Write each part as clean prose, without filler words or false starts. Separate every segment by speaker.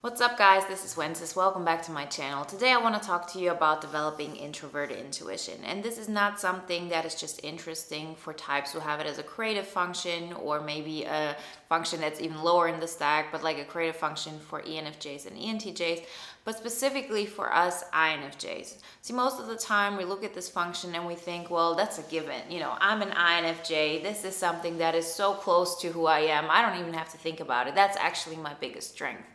Speaker 1: What's up guys, this is Wenzes. Welcome back to my channel. Today I want to talk to you about developing introverted intuition. And this is not something that is just interesting for types who have it as a creative function or maybe a function that's even lower in the stack, but like a creative function for ENFJs and ENTJs, but specifically for us INFJs. See, most of the time we look at this function and we think, well, that's a given. You know, I'm an INFJ. This is something that is so close to who I am. I don't even have to think about it. That's actually my biggest strength.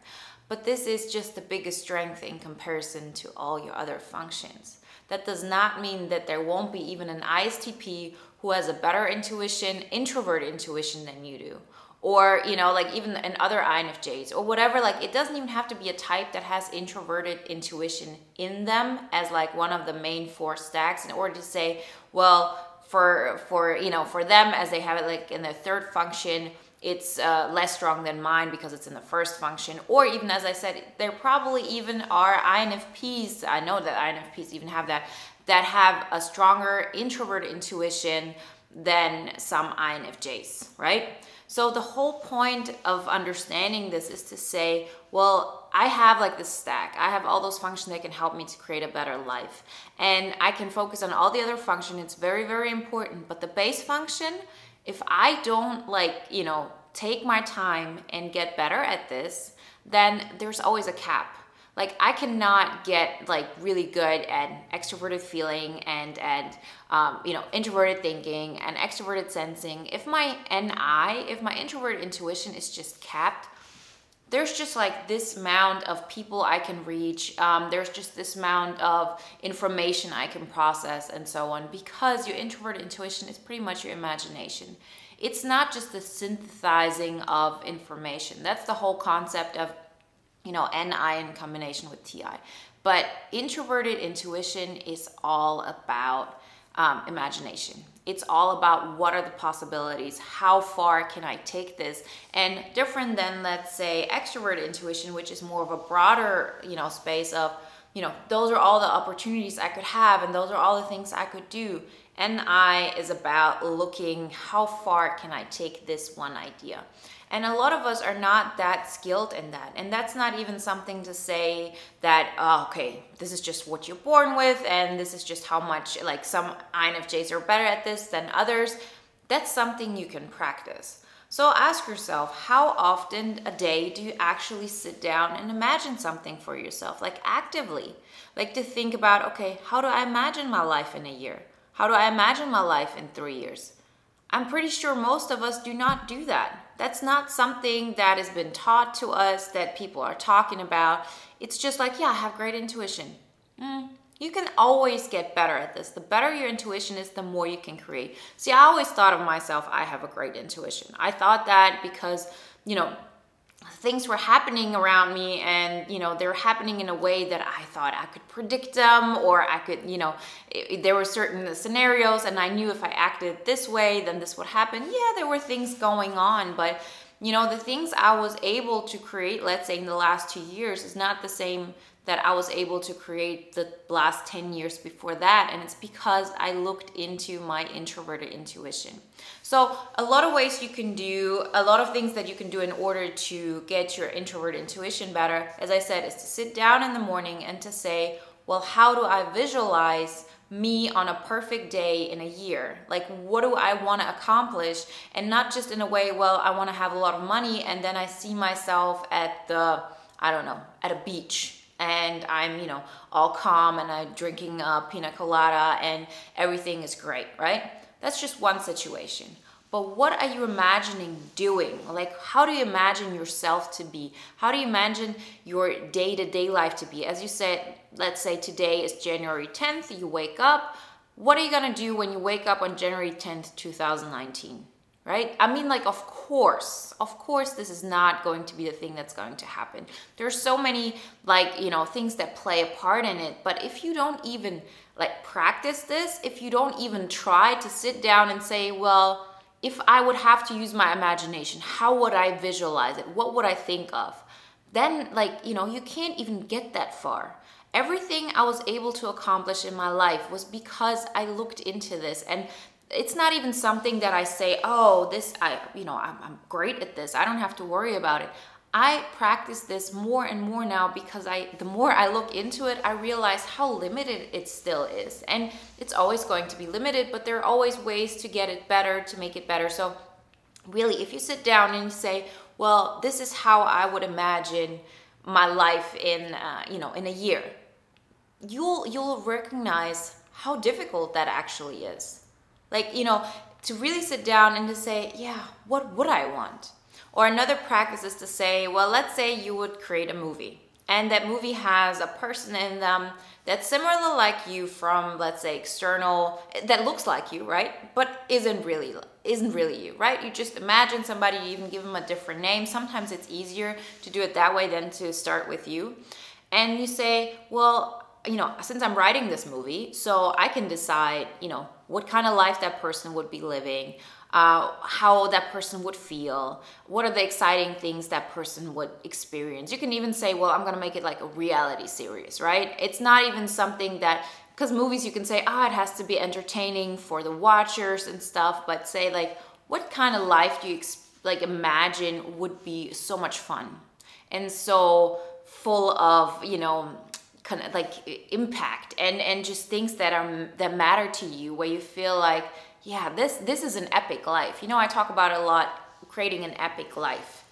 Speaker 1: But this is just the biggest strength in comparison to all your other functions. That does not mean that there won't be even an ISTP who has a better intuition, introverted intuition than you do. Or, you know, like even in other INFJs or whatever, like it doesn't even have to be a type that has introverted intuition in them as like one of the main four stacks in order to say, well, for them as they have it like in their third function, it's less strong than mine because it's in the first function. Or even as I said, there probably even are INFPs, I know that INFPs even have that have a stronger introverted intuition than some INFJs, right? So the whole point of understanding this is to say, well, I have like this stack. I have all those functions that can help me to create a better life. And I can focus on all the other functions. It's very, very important. But the base function, if I don't take my time and get better at this, then there's always a cap. Like I cannot get like really good at extroverted feeling and at introverted thinking and extroverted sensing. If my introverted intuition is just capped, there's just like this amount of people I can reach. There's just this amount of information I can process and so on, because your introverted intuition is pretty much your imagination. It's not just the synthesizing of information. That's the whole concept of, NI in combination with TI. But introverted intuition is all about imagination. It's all about what are the possibilities, how far can I take this, and different than, let's say, extroverted intuition, which is more of a broader, space of, those are all the opportunities I could have and those are all the things I could do. NI is about looking how far can I take this one idea. And a lot of us are not that skilled in that. And that's not even something to say that, okay, this is just what you're born with and this is just how much, like some INFJs are better at this than others. That's something you can practice. So ask yourself, how often a day do you actually sit down and imagine something for yourself, like actively? Like to think about, okay, how do I imagine my life in a year? How do I imagine my life in 3 years? I'm pretty sure most of us do not do that. That's not something that has been taught to us, that people are talking about. It's just like, yeah, I have great intuition. You can always get better at this. The better your intuition is, the more you can create. See, I always thought of myself, I have a great intuition. I thought that because, things were happening around me and, they're happening in a way that I thought I could predict them, or I could, there were certain scenarios and I knew if I acted this way, then this would happen. Yeah, there were things going on, but, the things I was able to create, let's say in the last 2 years, is not the same that I was able to create the last 10 years before that. And it's because I looked into my introverted intuition. So a lot of ways you can do, a lot of things that you can do in order to get your introverted intuition better, as I said, is to sit down in the morning and to say, well, how do I visualize me on a perfect day in a year? Like, what do I want to accomplish? And not just in a way, well, I want to have a lot of money and then I see myself at the, at a beach. And I'm, all calm and I'm drinking a pina colada and everything is great, right? That's just one situation. But what are you imagining doing? Like, how do you imagine yourself to be? How do you imagine your day-to-day life to be? As you said, let's say today is January 10th, you wake up. What are you gonna do when you wake up on January 10th, 2019? Right? I mean, like, of course, this is not going to be the thing that's going to happen. There's so many, things that play a part in it. But if you don't even, practice this, if you don't even try to sit down and say, well, if I would have to use my imagination, how would I visualize it? What would I think of? Then, you can't even get that far. Everything I was able to accomplish in my life was because I looked into this. And it's not even something that I say, oh, I'm great at this. I don't have to worry about it. I practice this more and more now because the more I look into it, I realize how limited it still is. And it's always going to be limited, but there are always ways to get it better, to make it better. So really, if you sit down and you say, well, this is how I would imagine my life in, in a year, you'll recognize how difficult that actually is. Like, to really sit down and to say, yeah, what would I want? Or another practice is to say, well, let's say you would create a movie, and that movie has a person in them that's similar like you from, let's say, external, that looks like you, right? But isn't really you, right? You just imagine somebody, you even give them a different name. Sometimes it's easier to do it that way than to start with you. And you say, well, since I'm writing this movie, so I can decide, what kind of life that person would be living, how that person would feel, what are the exciting things that person would experience. You can even say, well, I'm gonna make it like a reality series, right? It's not even something that, because movies you can say, it has to be entertaining for the watchers and stuff, but say like, what kind of life do you imagine would be so much fun and so full of, kind of like impact and just things that matter to you, where you feel like, yeah, this is an epic life. I talk about it a lot, creating an epic life.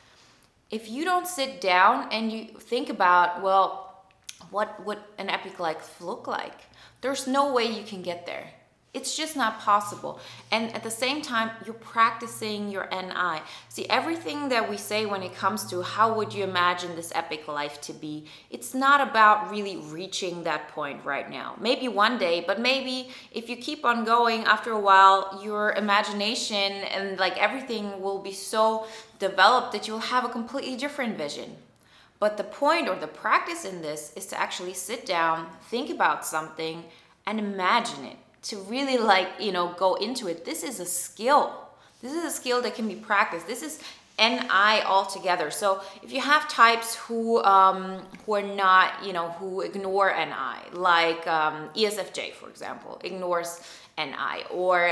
Speaker 1: If you don't sit down and you think about, well, what would an epic life look like? There's no way you can get there. It's just not possible. And at the same time, you're practicing your NI. See, everything that we say when it comes to how would you imagine this epic life to be, it's not about really reaching that point right now. Maybe one day, but maybe if you keep on going, after a while, your imagination and like everything will be so developed that you'll have a completely different vision. But the point or the practice in this is to actually sit down, think about something, and imagine it. To really go into it. This is a skill. This is a skill that can be practiced. This is NI altogether. So if you have types who are not, who ignore NI, like ESFJ, for example, ignores NI, or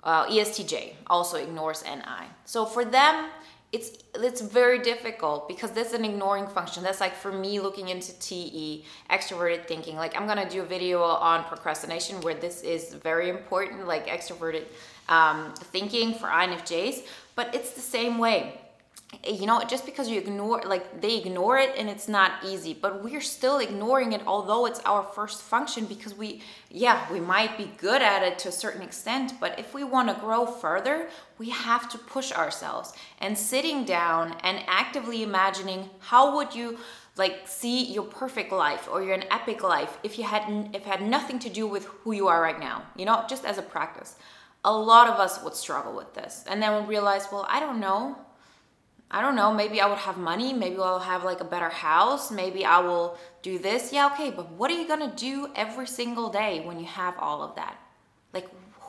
Speaker 1: ESTJ also ignores NI. So for them, it's very difficult because that's an ignoring function. That's like for me looking into TE, extroverted thinking. Like I'm gonna do a video on procrastination where this is very important, like extroverted thinking for INFJs, but it's the same way. Just because you ignore, they ignore it and it's not easy, but we're still ignoring it, although it's our first function, because we might be good at it to a certain extent, but if we want to grow further, we have to push ourselves. And sitting down and actively imagining how would you see your perfect life or your epic life if it had nothing to do with who you are right now, just as a practice. A lot of us would struggle with this, and then we'll realize, well, I don't know, maybe I would have money, maybe I'll have a better house, maybe I will do this. Yeah, okay, but what are you gonna do every single day when you have all of that?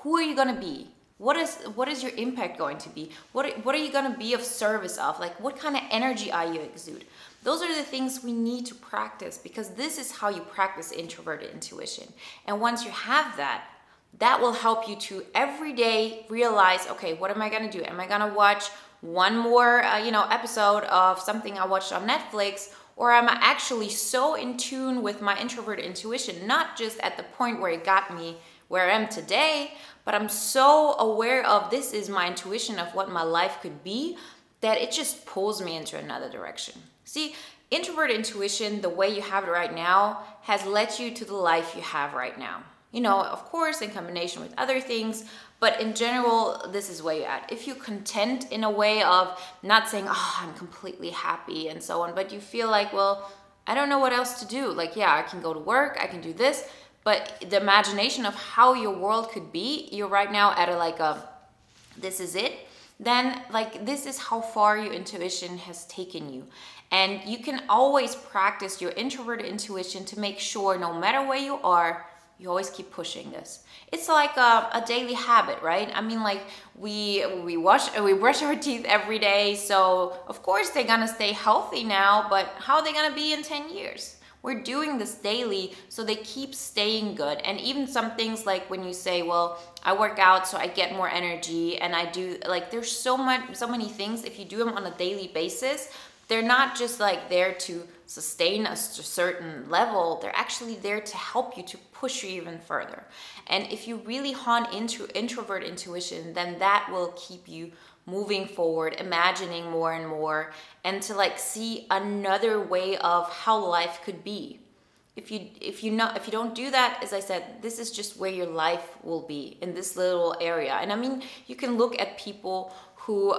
Speaker 1: Who are you gonna be? What is your impact going to be? What are you gonna be of service of? What kind of energy are you exude? Those are the things we need to practice, because this is how you practice introverted intuition. And once you have that will help you to every day realize, okay, what am I gonna do? Am I gonna watch one more episode of something I watched on Netflix, or am I actually so in tune with my introverted intuition, not just at the point where it got me where I am today, but I'm so aware of this is my intuition of what my life could be, that it just pulls me into another direction. See, introverted intuition, the way you have it right now, has led you to the life you have right now. Of course, in combination with other things, but in general, this is where you're at. If you're content in a way of not saying, oh, I'm completely happy and so on, but you feel like, well, I don't know what else to do. I can go to work, I can do this, but the imagination of how your world could be, you're right now at this is it, then this is how far your intuition has taken you. And you can always practice your introverted intuition to make sure no matter where you are, you always keep pushing this. It's like a daily habit, right? I mean, we brush our teeth every day, so of course they're gonna stay healthy now, but how are they gonna be in 10 years? We're doing this daily, so they keep staying good. And even some things like when you say, well, I work out so I get more energy, and I do, there's so many things, if you do them on a daily basis, they're not just like there to sustain a certain level, they're actually there to help you, to push you even further. And if you really hone into introvert intuition, then that will keep you moving forward, imagining more and more, and to like see another way of how life could be. If you don't do that, as I said, this is just where your life will be, in this little area. And I mean, you can look at people who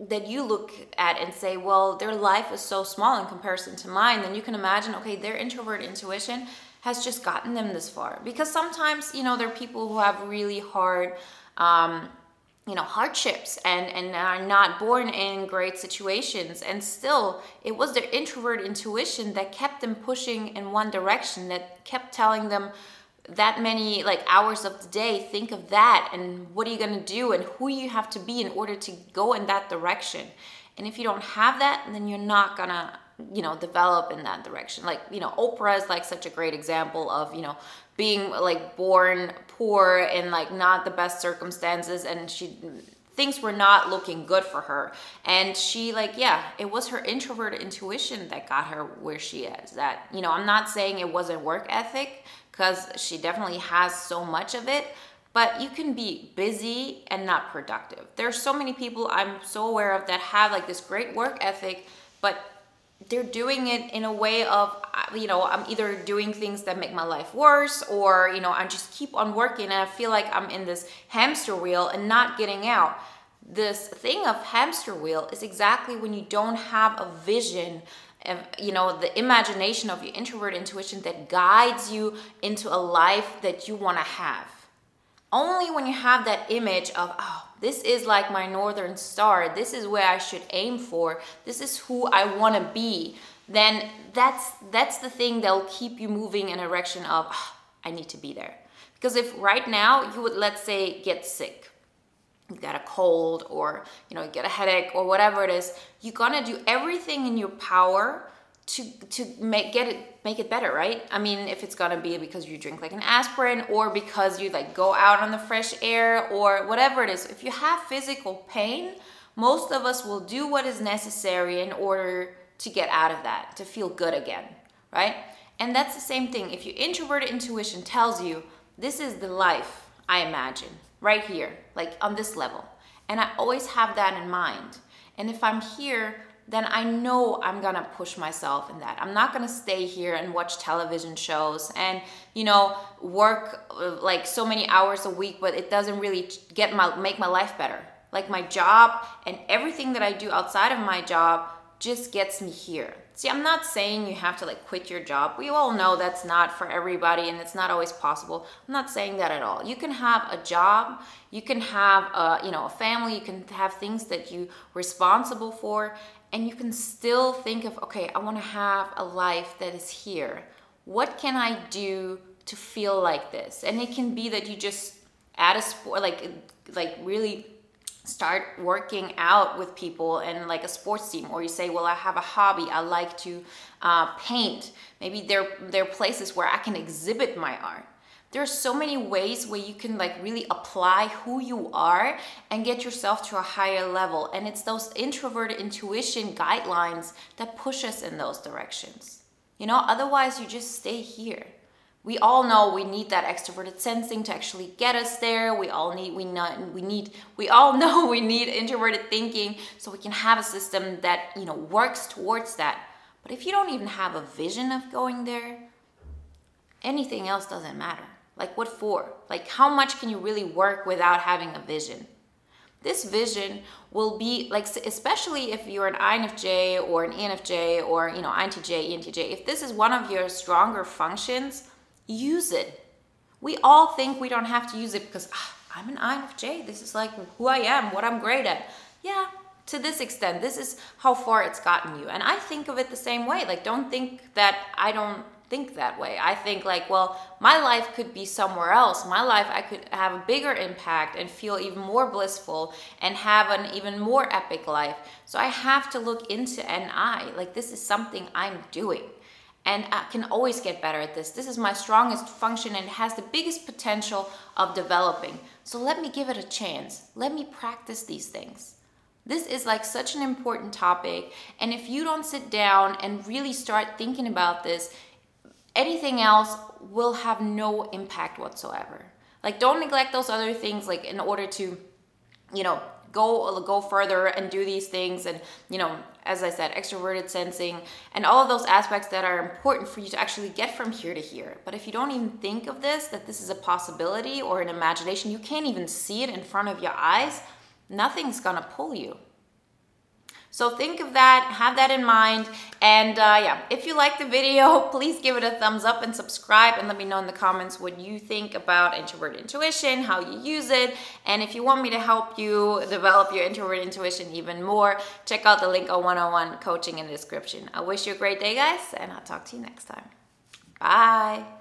Speaker 1: that you look at and say, well, their life is so small in comparison to mine. Then you can imagine, okay, their introvert intuition has just gotten them this far. Because sometimes, you know, there are people who have really hard hardships and are not born in great situations, and still it was their introvert intuition that kept them pushing in one direction, that kept telling them that many like hours of the day, think of that, and what are you going to do, and who you have to be in order to go in that direction. And if you don't have that, then you're not gonna develop in that direction. Like, Oprah is like such a great example of being like born poor in like not the best circumstances, and things were not looking good for her, and she it was her introverted intuition that got her where she is. That I'm not saying it wasn't work ethic, because she definitely has so much of it, but you can be busy and not productive. There's so many people I'm so aware of that have like this great work ethic, but they're doing it in a way of, I'm either doing things that make my life worse, or, I just keep on working and I feel like I'm in this hamster wheel and not getting out. This thing of hamster wheel is exactly when you don't have a vision of, the imagination of your introvert intuition that guides you into a life that you want to have. Only when you have that image of, oh, this is like my northern star, this is where I should aim for, this is who I want to be, then that's the thing that'll keep you moving in a direction of, oh, I need to be there. Because if right now you would, let's say, get sick, you got a cold, or you get a headache, or whatever it is, you're gonna do everything in your power to make it better, right? I mean, if it's gonna be because you drink like an aspirin, or because you like go out on the fresh air, or whatever it is. If you have physical pain, most of us will do what is necessary in order to get out of that, to feel good again, right? And that's the same thing. If your introverted intuition tells you, this is the life I imagine, right here, like on this level. And I always have that in mind. And if I'm here, then I know I'm gonna push myself in that. I'm not gonna stay here and watch television shows and, work like so many hours a week, but it doesn't really make my life better. Like my job and everything that I do outside of my job just gets me here. See, I'm not saying you have to like quit your job. We all know that's not for everybody and it's not always possible. I'm not saying that at all. You can have a job, you can have a family, you can have things that you're responsible for, and you can still think of, okay, I want to have a life that is here. What can I do to feel like this? And it can be that you just add a sport, like really start working out with people and like a sports team, or you say, well, I have a hobby, I like to paint. Maybe there are places where I can exhibit my art. There's so many ways where you can like really apply who you are and get yourself to a higher level. And it's those introverted intuition guidelines that push us in those directions. Otherwise you just stay here. We all know we need that extroverted sensing to actually get us there. We all know we need introverted thinking so we can have a system that, works towards that. But if you don't even have a vision of going there, anything else doesn't matter. Like what for? Like how much can you really work without having a vision? This vision will be like, especially if you're an INFJ or an ENFJ or, INTJ, ENTJ, if this is one of your stronger functions, use it. We all think we don't have to use it because I'm an INFJ. This is like who I am, what I'm great at. Yeah, to this extent, this is how far it's gotten you. And I think of it the same way. Like, don't think that I don't think that way. I think like, well, my life could be somewhere else. My life, I could have a bigger impact and feel even more blissful and have an even more epic life. So I have to look into NI. Like, this is something I'm doing. And I can always get better at this. This is my strongest function and it has the biggest potential of developing. So let me give it a chance. Let me practice these things. This is like such an important topic, and if you don't sit down and really start thinking about this, anything else will have no impact whatsoever. Like, don't neglect those other things, like in order to, you know, go further and do these things, and, you know, as I said, extroverted sensing and all of those aspects that are important for you to actually get from here to here. But if you don't even think of this, that this is a possibility or an imagination, you can't even see it in front of your eyes, nothing's gonna pull you. So think of that, have that in mind, and yeah, if you like the video, please give it a thumbs up and subscribe, and let me know in the comments what you think about introverted intuition, how you use it, and if you want me to help you develop your introverted intuition even more, check out the link on one-on-one coaching in the description. I wish you a great day, guys, and I'll talk to you next time. Bye.